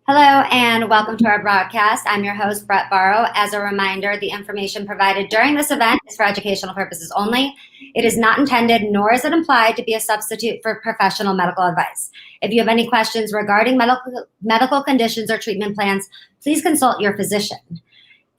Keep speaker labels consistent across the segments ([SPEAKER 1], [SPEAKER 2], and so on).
[SPEAKER 1] Hello and welcome to our broadcast. I'm your host, Brett Barrow. As a reminder, the information provided during this event is for educational purposes only. It is not intended, nor is it implied to be a substitute for professional medical advice. If you have any questions regarding medical conditions or treatment plans, please consult your physician.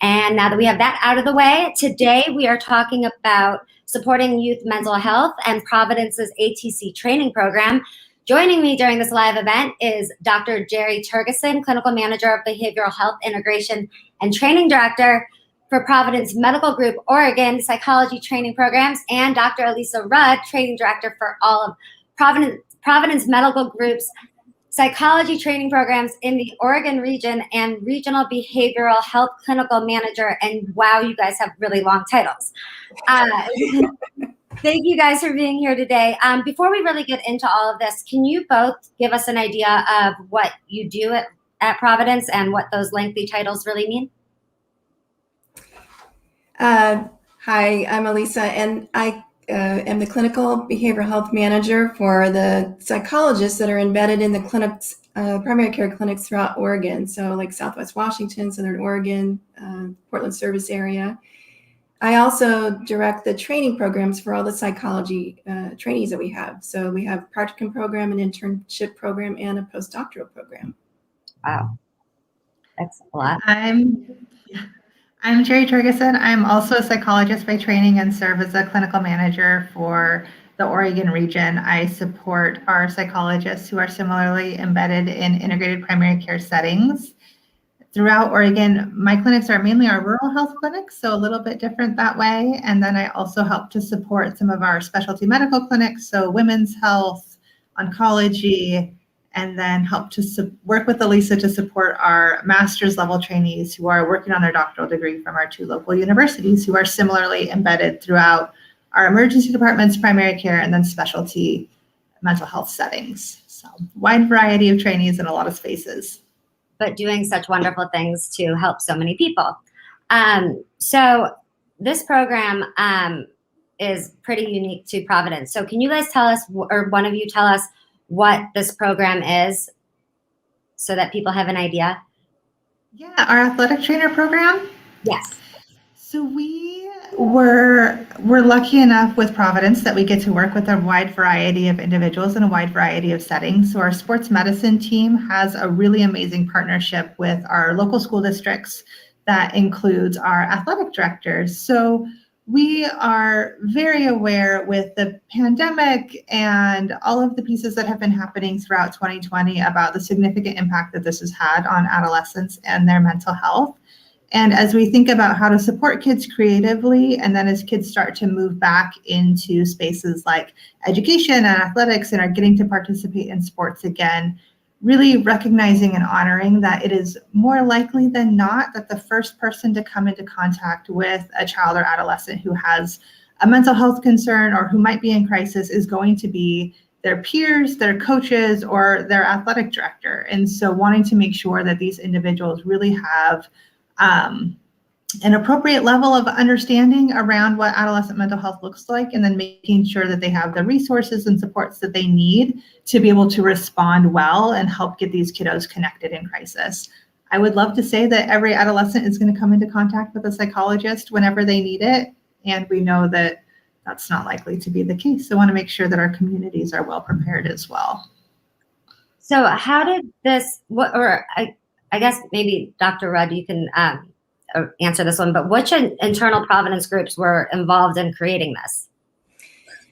[SPEAKER 1] And now that we have that out of the way, today we are talking about supporting youth mental health and Providence's ATC training program. Joining me during this live event is Dr. Jerry Turgeson, Clinical Manager of Behavioral Health Integration and Training Director for Providence Medical Group Oregon Psychology Training Programs, and Dr. Elisa Rudd, Training Director for all of Providence Medical Group's Psychology Training Programs in the Oregon region, and Regional Behavioral Health Clinical Manager. And wow, you guys have really long titles. Thank you guys for being here today. Before we really get into all of this, can you both give us an idea of what you do at Providence and what those lengthy titles really mean?
[SPEAKER 2] Hi, I'm Elisa, and I am the Clinical Behavioral Health Manager for the psychologists that are embedded in the clinics, primary care clinics throughout Oregon, so like Southwest Washington, Southern Oregon, Portland service area. I also direct the training programs for all the psychology trainees that we have. So we have a practicum program, an internship program, and a postdoctoral program.
[SPEAKER 1] Wow, that's a lot.
[SPEAKER 3] I'm Jerry Turgeson. I'm also a psychologist by training and serve as a clinical manager for the Oregon region. I support our psychologists who are similarly embedded in integrated primary care settings. Throughout Oregon, my clinics are mainly our rural health clinics, so a little bit different that way. And then I also help to support some of our specialty medical clinics, so women's health, oncology, and then help to work with Elisa to support our master's level trainees who are working on their doctoral degree from our two local universities, who are similarly embedded throughout our emergency departments, primary care, and then specialty mental health settings. So wide variety of trainees in a lot of spaces,
[SPEAKER 1] but doing such wonderful things to help so many people. So this program is pretty unique to Providence. So can you guys tell us, or one of you tell us what this program is so that people have an idea?
[SPEAKER 3] Yeah, our athletic trainer program?
[SPEAKER 1] Yes.
[SPEAKER 3] So we're lucky enough with Providence that we get to work with a wide variety of individuals in a wide variety of settings. So our sports medicine team has a really amazing partnership with our local school districts that includes our athletic directors. So we are very aware with the pandemic and all of the pieces that have been happening throughout 2020 about the significant impact that this has had on adolescents and their mental health. And as we think about how to support kids creatively, and then as kids start to move back into spaces like education and athletics and are getting to participate in sports again, really recognizing and honoring that it is more likely than not that the first person to come into contact with a child or adolescent who has a mental health concern or who might be in crisis is going to be their peers, their coaches, or their athletic director. And so wanting to make sure that these individuals really have an appropriate level of understanding around what adolescent mental health looks like, and then making sure that they have the resources and supports that they need to be able to respond well and help get these kiddos connected in crisis. I would love to say that every adolescent is going to come into contact with a psychologist whenever they need it, and we know that that's not likely to be the case. So I want to make sure that our communities are well prepared as well.
[SPEAKER 1] So how did this, I guess maybe Dr. Rudd, you can answer this one, but which internal Providence groups were involved in creating this?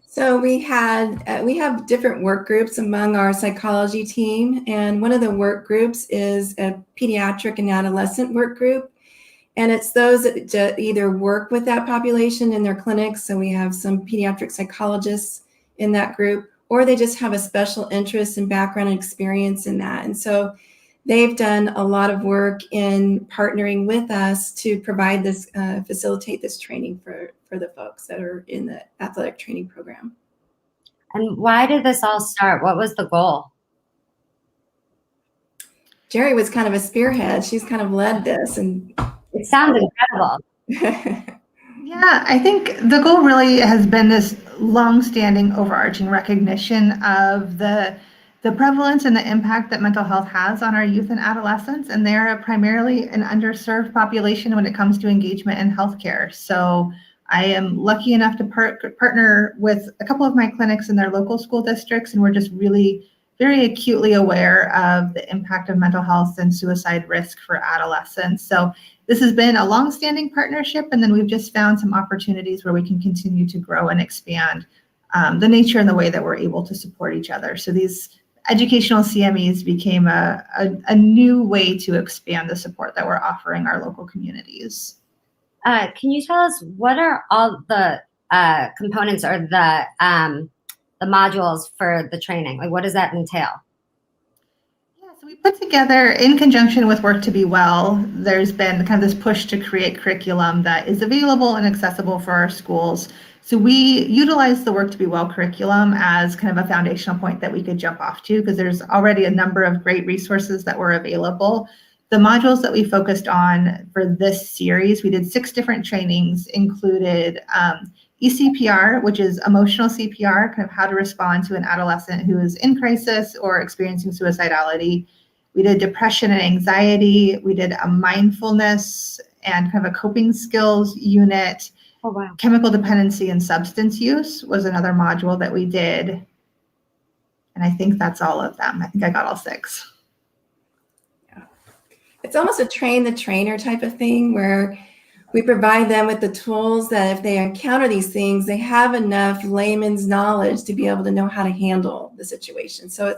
[SPEAKER 2] So we have different work groups among our psychology team, and one of the work groups is a pediatric and adolescent work group, and it's those that either work with that population in their clinics, so we have some pediatric psychologists in that group, or they just have a special interest and background and experience in that. And so they've done a lot of work in partnering with us to provide this, facilitate this training for the folks that are in the athletic training program.
[SPEAKER 1] And why did this all start? What was the goal?
[SPEAKER 2] Jerry was kind of a spearhead. She's kind of led this, and
[SPEAKER 1] it sounds incredible.
[SPEAKER 3] Yeah, I think the goal really has been this long-standing overarching recognition of the the prevalence and the impact that mental health has on our youth and adolescents, and they're primarily an underserved population when it comes to engagement in healthcare. So I am lucky enough to partner with a couple of my clinics in their local school districts, and we're just really very acutely aware of the impact of mental health and suicide risk for adolescents. So this has been a long-standing partnership, and then we've just found some opportunities where we can continue to grow and expand the nature and the way that we're able to support each other. So these educational CMEs became a new way to expand the support that we're offering our local communities.
[SPEAKER 1] Can you tell us what are all the components or the modules for the training? Like, what does that entail?
[SPEAKER 3] Yeah, so we put together, in conjunction with Work to Be Well, there's been kind of this push to create curriculum that is available and accessible for our schools. So we utilize the Work to Be Well curriculum as kind of a foundational point that we could jump off to, because there's already a number of great resources that were available. The modules that we focused on for this series, we did 6 different trainings, included ECPR, which is emotional CPR, kind of how to respond to an adolescent who is in crisis or experiencing suicidality. We did depression and anxiety. We did a mindfulness and kind of a coping skills unit.
[SPEAKER 1] Oh, wow.
[SPEAKER 3] Chemical dependency and substance use was another module that we did. And I think that's all of them. I think I got all 6.
[SPEAKER 2] It's almost a train the trainer type of thing, where we provide them with the tools that if they encounter these things, they have enough layman's knowledge to be able to know how to handle the situation. So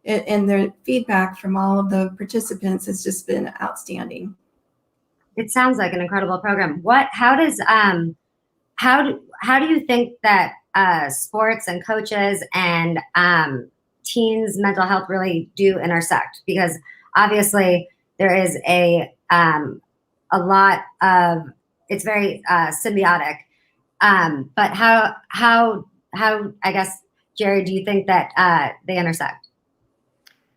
[SPEAKER 2] and the feedback from all of the participants has just been outstanding.
[SPEAKER 1] It sounds like an incredible program. How do you think that sports and coaches and teens' mental health really do intersect? Because obviously there is a lot of, it's very symbiotic. But how I guess, Jerry, do you think that they intersect?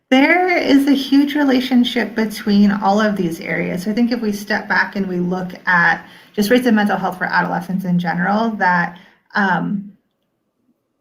[SPEAKER 3] There is a huge relationship between all of these areas. So I think if we step back and we look at just rates of mental health for adolescents in general, that kind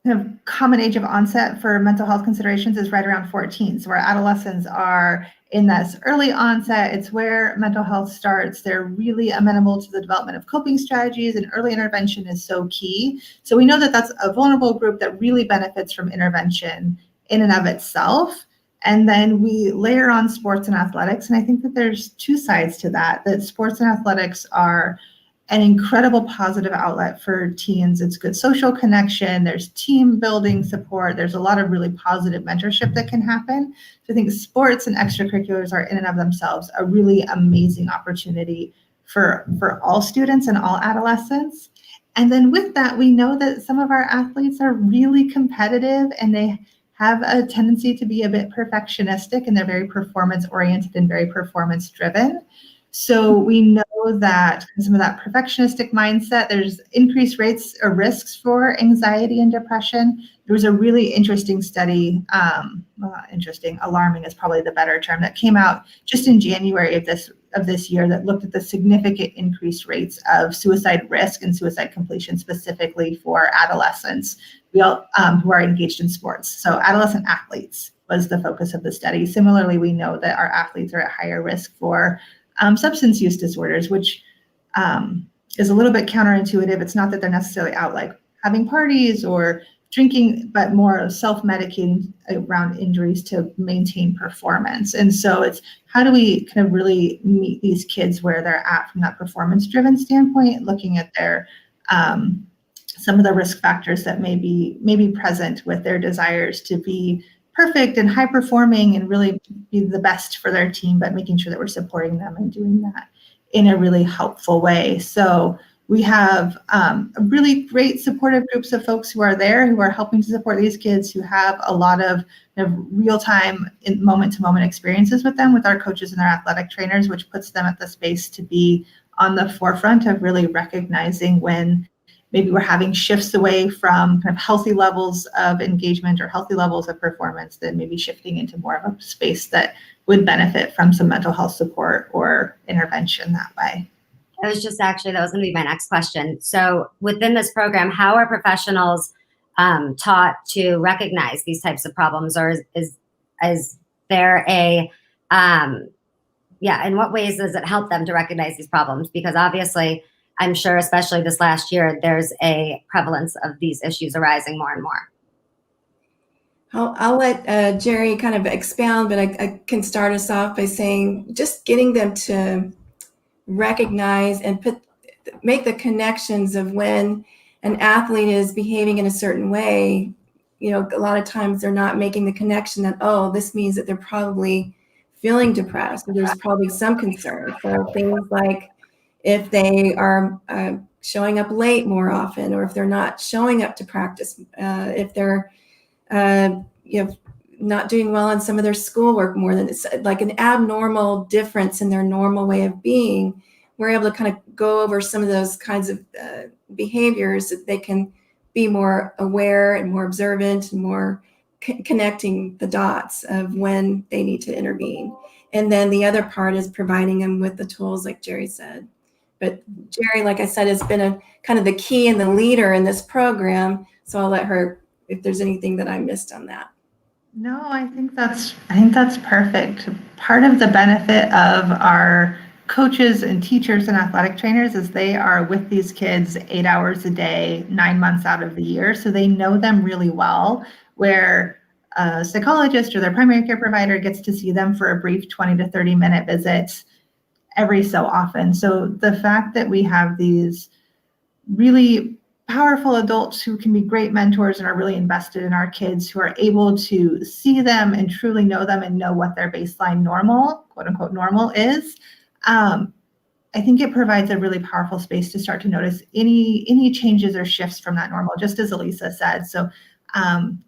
[SPEAKER 3] of common age of onset for mental health considerations is right around 14. So where adolescents are in this early onset, it's where mental health starts. They're really amenable to the development of coping strategies, and early intervention is so key. So we know that that's a vulnerable group that really benefits from intervention in and of itself. And then we layer on sports and athletics. And I think that there's 2 sides to that sports and athletics are an incredible positive outlet for teens. It's good social connection. There's team building support. There's a lot of really positive mentorship that can happen. So I think sports and extracurriculars are in and of themselves a really amazing opportunity for all students and all adolescents. And then with that, we know that some of our athletes are really competitive, and they have a tendency to be a bit perfectionistic, and they're very performance oriented and very performance driven. So we know that some of that perfectionistic mindset, there's increased rates or risks for anxiety and depression. There was a really interesting study, alarming is probably the better term, that came out just in January of this year that looked at the significant increased rates of suicide risk and suicide completion, specifically for adolescents who are engaged in sports. So adolescent athletes was the focus of the study. Similarly, we know that our athletes are at higher risk for substance use disorders, which is a little bit counterintuitive. It's not that they're necessarily out like having parties or drinking, but more self-medicating around injuries to maintain performance. And so it's how do we kind of really meet these kids where they're at from that performance-driven standpoint, looking at their some of the risk factors that may be present with their desires to be perfect and high performing and really be the best for their team, but making sure that we're supporting them and doing that in a really helpful way. So we have really great supportive groups of folks who are there, who are helping to support these kids, who have a lot of real-time, moment-to-moment experiences with them, with our coaches and our athletic trainers, which puts them at the space to be on the forefront of really recognizing when maybe we're having shifts away from kind of healthy levels of engagement or healthy levels of performance, then maybe shifting into more of a space that would benefit from some mental health support or intervention that way.
[SPEAKER 1] That was going to be my next question. So within this program, how are professionals taught to recognize these types of problems, or is is there a, in what ways does it help them to recognize these problems? Because obviously, I'm sure, especially this last year, there's a prevalence of these issues arising more and more.
[SPEAKER 2] I'll let Jerry kind of expound, but I can start us off by saying just getting them to recognize and make the connections of when an athlete is behaving in a certain way. A lot of times they're not making the connection that, oh, this means that they're probably feeling depressed, or there's probably some concern. So things like if they are showing up late more often, or if they're not showing up to practice, if they're not doing well on some of their schoolwork more than it's like an abnormal difference in their normal way of being, we're able to kind of go over some of those kinds of behaviors that they can be more aware and more observant and more connecting the dots of when they need to intervene. And then the other part is providing them with the tools, like Jerry said. But Jerry, like I said, has been a kind of the key and the leader in this program. So I'll let her, if there's anything that I missed on that.
[SPEAKER 3] No, I think that's perfect. Part of the benefit of our coaches and teachers and athletic trainers is they are with these kids 8 hours a day, 9 months out of the year. So they know them really well, where a psychologist or their primary care provider gets to see them for a brief 20 to 30 minute visit every so often. So the fact that we have these really powerful adults who can be great mentors and are really invested in our kids, who are able to see them and truly know them and know what their baseline normal, quote unquote, normal is, I think it provides a really powerful space to start to notice any changes or shifts from that normal, just as Elisa said. So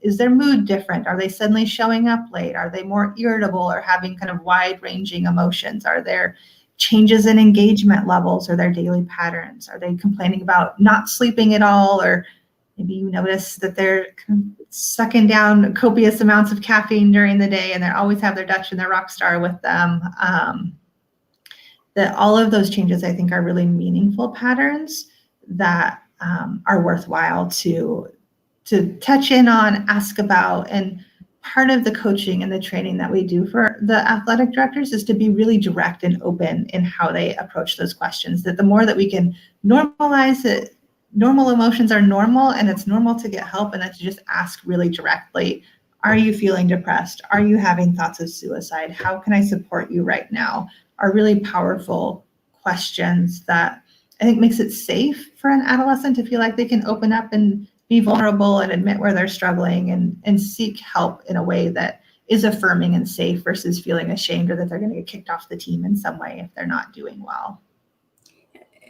[SPEAKER 3] is their mood different? Are they suddenly showing up late? Are they more irritable or having kind of wide-ranging emotions? Are there changes in engagement levels or their daily patterns? Are they complaining about not sleeping at all? Or maybe you notice that they're sucking down copious amounts of caffeine during the day and they always have their Dutch and their Rockstar with them. That all of those changes, I think, are really meaningful patterns that are worthwhile to touch in on, ask about. And part of the coaching and the training that we do for the athletic directors is to be really direct and open in how they approach those questions. That the more that we can normalize it, normal emotions are normal, and it's normal to get help, and then to just ask really directly, are you feeling depressed? Are you having thoughts of suicide? How can I support you right now? Are really powerful questions that I think makes it safe for an adolescent to feel like they can open up and be vulnerable and admit where they're struggling and seek help in a way that is affirming and safe versus feeling ashamed or that they're going to get kicked off the team in some way if they're not doing well.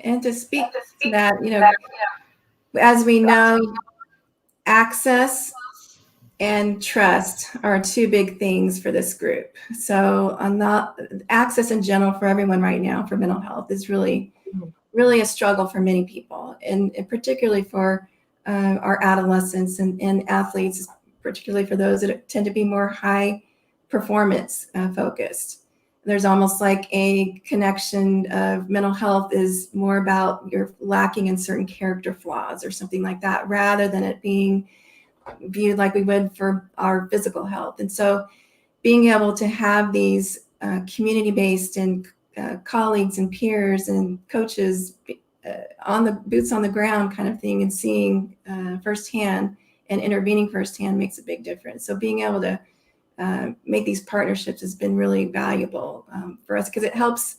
[SPEAKER 2] And to speak to that, as we know, access and trust are two big things for this group. So on the access in general for everyone right now for mental health is really, really a struggle for many people, and particularly for our adolescents and athletes, particularly for those that tend to be more high performance focused. There's almost like a connection of mental health is more about you're lacking in certain character flaws or something like that, rather than it being viewed like we would for our physical health. And so being able to have these community-based and colleagues and peers and coaches on the boots on the ground kind of thing, and seeing firsthand and intervening firsthand makes a big difference. So being able to make these partnerships has been really valuable for us, because it helps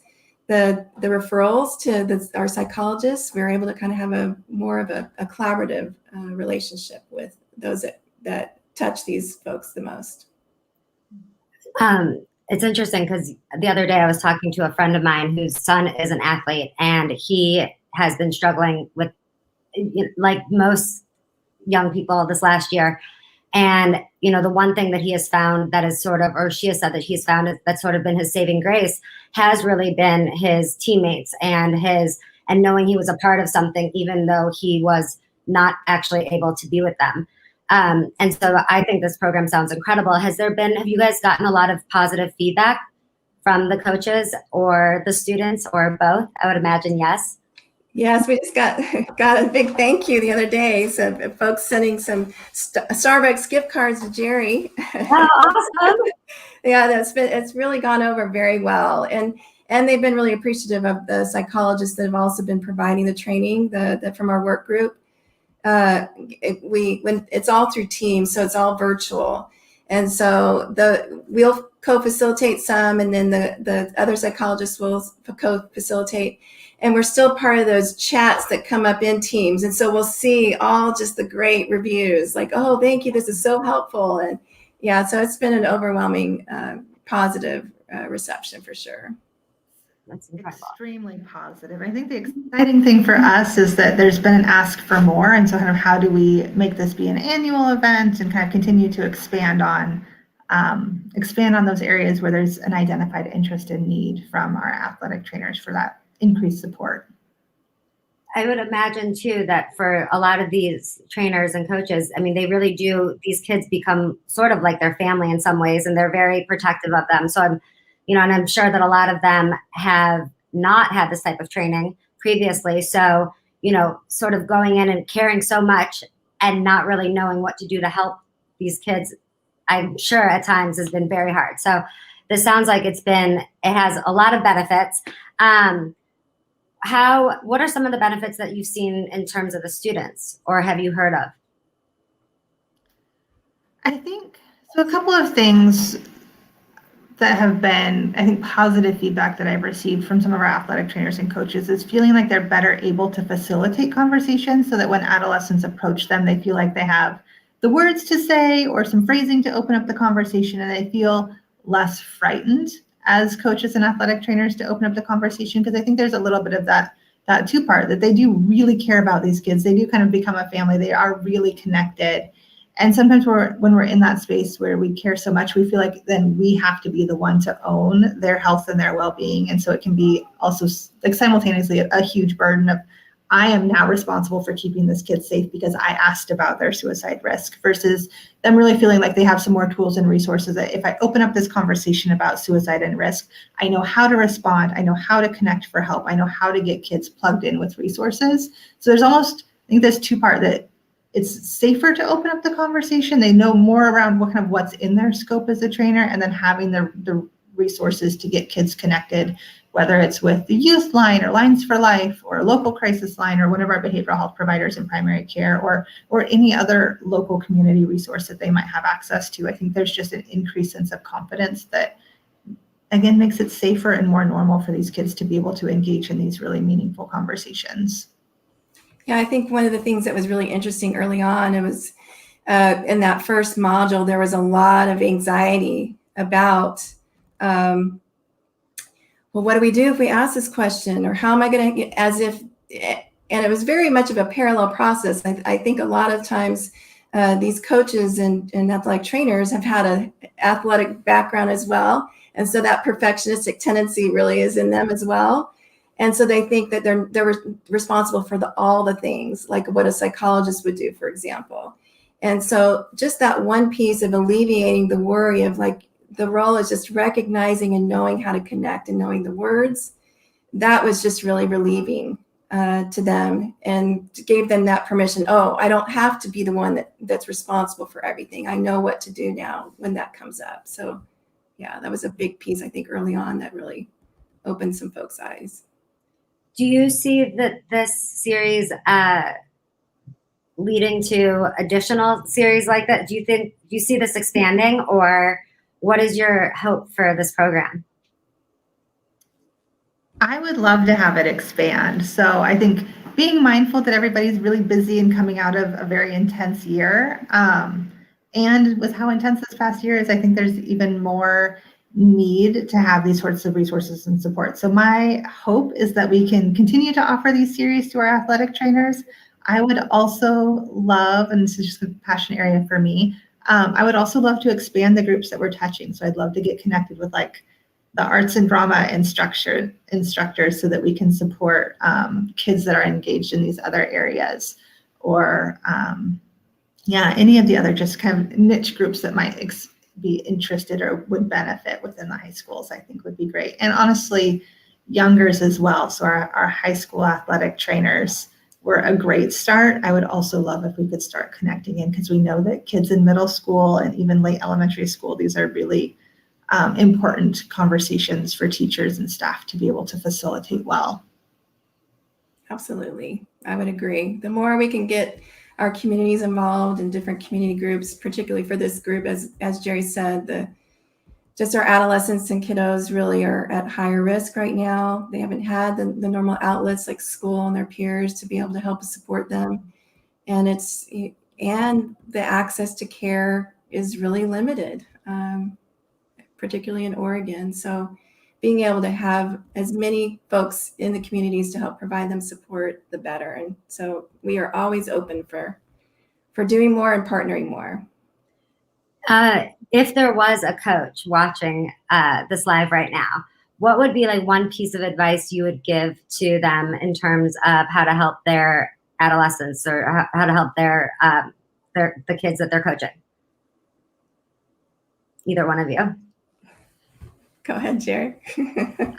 [SPEAKER 2] the referrals to our psychologists. We're able to kind of have more of a collaborative relationship with those that touch these folks the most.
[SPEAKER 1] It's interesting because the other day I was talking to a friend of mine whose son is an athlete, and he has been struggling with, like most young people this last year. And, the one thing that he has found that is sort of, or she has said that he's found that's sort of been his saving grace, has really been his teammates and knowing he was a part of something, even though he was not actually able to be with them. And so I think this program sounds incredible. Have you guys gotten a lot of positive feedback from the coaches or the students, or both? I would imagine yes.
[SPEAKER 2] Yes, we just got a big thank you the other day. So folks sending some Starbucks gift cards to Jerry.
[SPEAKER 1] Oh, awesome.
[SPEAKER 2] Yeah, it's really gone over very well, and they've been really appreciative of the psychologists that have also been providing the training from our work group. When it's all through Teams, so it's all virtual, and so we'll co-facilitate some, and then the other psychologists will co-facilitate, and we're still part of those chats that come up in Teams, and so we'll see all just the great reviews, like, oh, thank you, this is so helpful, and yeah, so it's been an overwhelming positive reception for sure.
[SPEAKER 1] That's incredible.
[SPEAKER 3] Extremely positive. I think the exciting thing for us is that there's been an ask for more. And so kind of how do we make this be an annual event and kind of continue to expand on those areas where there's an identified interest and need from our athletic trainers for that increased support.
[SPEAKER 1] I would imagine too that for a lot of these trainers and coaches, I mean, they really do, these kids become sort of like their family in some ways, and they're very protective of them. So and I'm sure that a lot of them have not had this type of training previously. So, sort of going in and caring so much and not really knowing what to do to help these kids, I'm sure at times has been very hard. So this sounds like it has a lot of benefits. What are some of the benefits that you've seen in terms of the students, or have you heard of?
[SPEAKER 3] I think, so a couple of things that have been, I think, positive feedback that I've received from some of our athletic trainers and coaches is feeling like they're better able to facilitate conversations so that when adolescents approach them, they feel like they have the words to say or some phrasing to open up the conversation, and they feel less frightened as coaches and athletic trainers to open up the conversation, because I think there's a little bit of that two-part, that they do really care about these kids. They do kind of become a family. They are really connected. And sometimes when we're in that space where we care so much, we feel like then we have to be the one to own their health and their well-being. And so it can be also like simultaneously a huge burden of, I am now responsible for keeping this kid safe because I asked about their suicide risk, versus them really feeling like they have some more tools and resources that if I open up this conversation about suicide and risk, I know how to respond. I know how to connect for help. I know how to get kids plugged in with resources. So there's almost, I think there's two-part that it's safer to open up the conversation. They know more around what's in their scope as a trainer, and then having the resources to get kids connected, whether it's with the youth line or Lines for Life or a local crisis line or one of our behavioral health providers in primary care, or any other local community resource that they might have access to. I think there's just an increased sense of confidence that, again, makes it safer and more normal for these kids to be able to engage in these really meaningful conversations.
[SPEAKER 2] Yeah, I think one of the things that was really interesting early on, it was in that first module, there was a lot of anxiety about, well, what do we do if we ask this question, or how am I going to, and it was very much of a parallel process. I think a lot of times these coaches and athletic trainers have had an athletic background as well. And so that perfectionistic tendency really is in them as well. And so they think that they're responsible for all the things, like what a psychologist would do, for example. And so just that one piece of alleviating the worry of like the role is just recognizing and knowing how to connect and knowing the words, that was just really relieving to them, and gave them that permission. Oh, I don't have to be the one that's responsible for everything. I know what to do now when that comes up. So yeah, that was a big piece, I think, early on that really opened some folks' eyes.
[SPEAKER 1] Do you see that this series leading to additional series like that? Do you see this expanding, or what is your hope for this program?
[SPEAKER 3] I would love to have it expand. So I think being mindful that everybody's really busy and coming out of a very intense year, and with how intense this past year is, I think there's even more need to have these sorts of resources and support. So my hope is that we can continue to offer these series to our athletic trainers. I would also love, and this is just a passion area for me, I would also love to expand the groups that we're touching. So I'd love to get connected with like the arts and drama instructors so that we can support kids that are engaged in these other areas, or any of the other just kind of niche groups that might be interested or would benefit within the high schools, I think would be great. And honestly, youngers as well. So our high school athletic trainers were a great start. I would also love if we could start connecting in, because we know that kids in middle school and even late elementary school, these are really important conversations for teachers and staff to be able to facilitate well.
[SPEAKER 2] Absolutely. I would agree. The more we can get our communities involved in different community groups, particularly for this group, as Jerry said, just our adolescents and kiddos really are at higher risk right now. They haven't had the normal outlets like school and their peers to be able to help and support them. And the access to care is really limited, particularly in Oregon. So being able to have as many folks in the communities to help provide them support, the better. And so we are always open for doing more and partnering more.
[SPEAKER 1] If there was a coach watching this live right now, what would be like one piece of advice you would give to them in terms of how to help their adolescents or how to help the kids that they're coaching? Either one of you.
[SPEAKER 2] Go ahead, Jerry.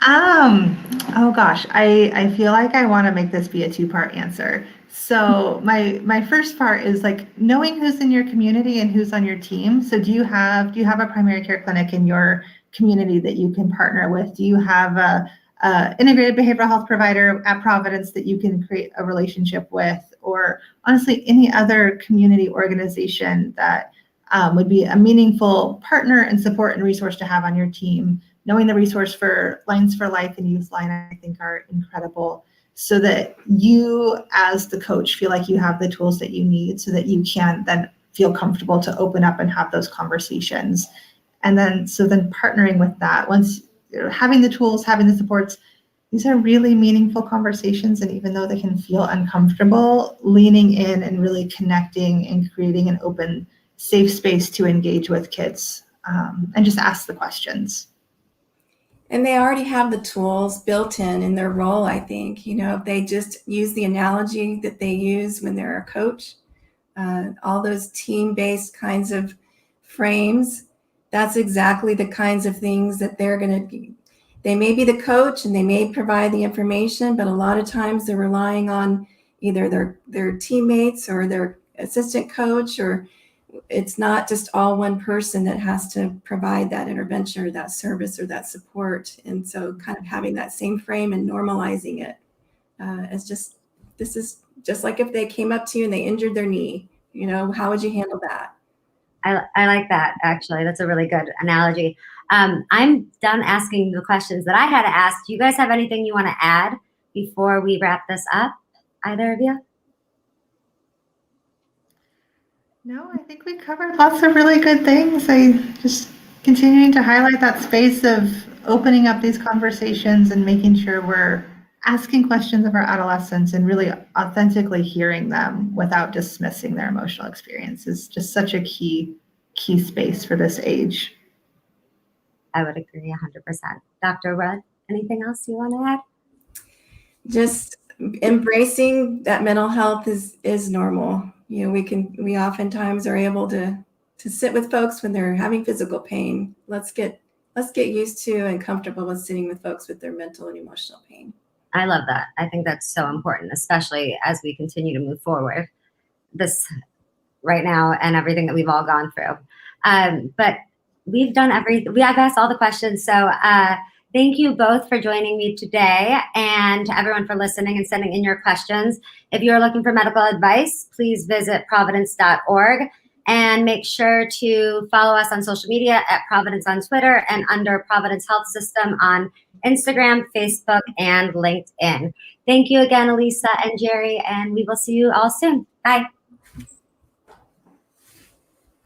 [SPEAKER 3] Oh gosh, I feel like I want to make this be a two-part answer. So my first part is like knowing who's in your community and who's on your team. So do you have a primary care clinic in your community that you can partner with? Do you have a integrated behavioral health provider at Providence that you can create a relationship with, or honestly any other community organization that would be a meaningful partner and support and resource to have on your team? Knowing the resource for Lines for Life and Youth Line, I think, are incredible, so that you as the coach feel like you have the tools that you need so that you can then feel comfortable to open up and have those conversations. And then partnering with that, once you're having the tools, having the supports, these are really meaningful conversations. And even though they can feel uncomfortable, leaning in and really connecting and creating an open, safe space to engage with kids and just ask the questions.
[SPEAKER 2] And they already have the tools built in their role, I think. If they just use the analogy that they use when they're a coach, all those team-based kinds of frames, that's exactly the kinds of things that they're going to be. They may be the coach and they may provide the information, but a lot of times they're relying on either their teammates or their assistant coach, or it's not just all one person that has to provide that intervention or that service or that support. And so kind of having that same frame and normalizing it this is just like if they came up to you and they injured their knee, how would you handle that?
[SPEAKER 1] I like that, actually. That's a really good analogy. I'm done asking the questions that I had to ask. Do you guys have anything you want to add before we wrap this up, either of you?
[SPEAKER 3] No, I think we covered lots of really good things. I just continuing to highlight that space of opening up these conversations and making sure we're asking questions of our adolescents and really authentically hearing them without dismissing their emotional experience is just such a key space for this age.
[SPEAKER 1] I would agree 100%. Dr. Rudd, anything else you want to add?
[SPEAKER 2] Just embracing that mental health is normal. We oftentimes are able to sit with folks when they're having physical pain. Let's get used to and comfortable with sitting with folks with their mental and emotional pain.
[SPEAKER 1] I love that. I think that's so important, especially as we continue to move forward this right now and everything that we've all gone through. But we've done everything. I've asked all the questions. So thank you both for joining me today, and to everyone for listening and sending in your questions. If you're looking for medical advice, please visit providence.org and make sure to follow us on social media at Providence on Twitter and under Providence Health System on Instagram, Facebook, and LinkedIn. Thank you again, Elisa and Jerry, and we will see you all soon. Bye.